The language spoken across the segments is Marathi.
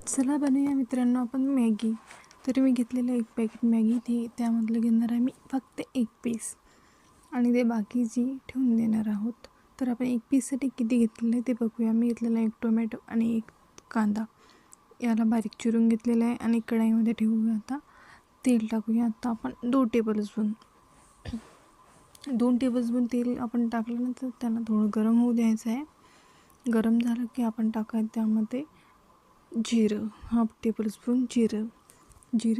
चला बनवूया मित्रांनो आपण मॅगी. तरी मी घेतलेलं एक पॅकेट मॅगी, त्यामधलं घेणार आहे मी फक्त एक पीस आणि ते बाकीची ठेवून देणार आहोत. तर आपण एक पीससाठी किती घेतलेलं आहे ते बघूया. मी घेतलेला एक टोमॅटो आणि एक कांदा, याला बारीक चिरून घेतलेलं आहे आणि कढईमध्ये ठेवूया. आता तेल टाकूया. आता आपण 2 टेबलस्पून तेल आपण टाकल्यानंतर त्याला थोडं गरम होऊ द्यायचं आहे. गरम झालं की आपण टाकायचं त्यामध्ये जिरं, 1/2 टेबलस्पून जिरं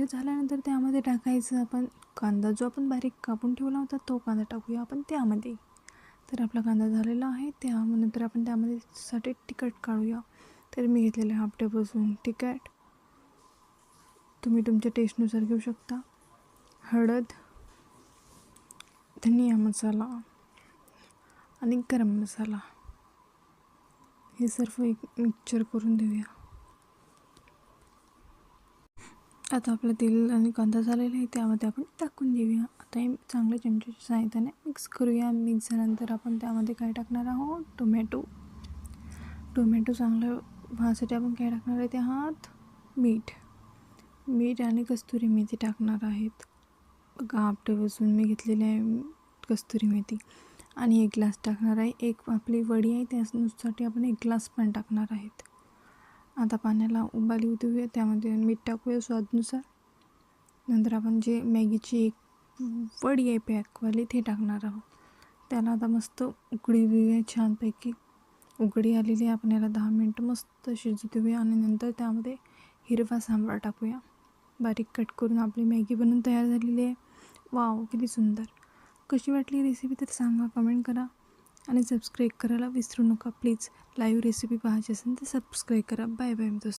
झाल्यानंतर त्यामध्ये टाकायचं आपण कांदा, जो आपण बारीक कापून ठेवला होता तो कांदा टाकूया आपण त्यामध्ये. तर आपला कांदा झालेला आहे. त्यानंतर आपण त्यामध्ये साठी तिखट काढूया. तर मी घेतलेलं 1/2 टेबलस्पून तिखट, तुम्ही तुमच्या टेस्टनुसार घेऊ शकता. हळद, धनिया मसाला आणि गरम मसाला, हे सर्व एक मिक्सचर करून देऊया. आता आपलं तेल आणि कांदा झालेला आहे, त्यामध्ये आपण टाकून देऊया. आता हे चांगल्या चमच्याच्या सहाय्याने मिक्स करूया. मिक्स झाल्यानंतर आपण त्यामध्ये काय टाकणार आहोत, टोमॅटो चांगलं व्हायसाठी आपण काय टाकणार आहे त्यात मीठ आणि कस्तुरी मेथी टाकणार आहेत. बघा 1/2 टेबलस्पून मी घेतलेली आहे कस्तुरी मेथी आणि 1 ग्लास टाकणार आहे. एक आपली वडी आहे त्यासाठी आपण 1 ग्लास पाणी टाकणार आहेत. आता पाण्याला उबाली देऊया. त्यामध्ये मीठ टाकूया स्वादानुसार. नंतर आपण जे मॅगीची एक वडी आहे पॅकवाली ते टाकणार आहोत. त्याला आता मस्त उकळी देऊया. छानपैकी उकळी आलेली आहे. आपण याला 10 मिनटं मस्त शिजू देऊया आणि नंतर त्यामध्ये हिरवा सांबार टाकूया. बारीक कट करून आपली मॅगी बनवून तयार झालेली आहे. वाव, किती सुंदर. कशी वाटली रेसिपी तर सांगा, कमेंट करा आणि सबस्क्राईब करायला विसरू नका प्लीज. लाईव्ह रेसिपी पाहायची असेल तर सबस्क्राईब करा. बाय बाय दोस्तों.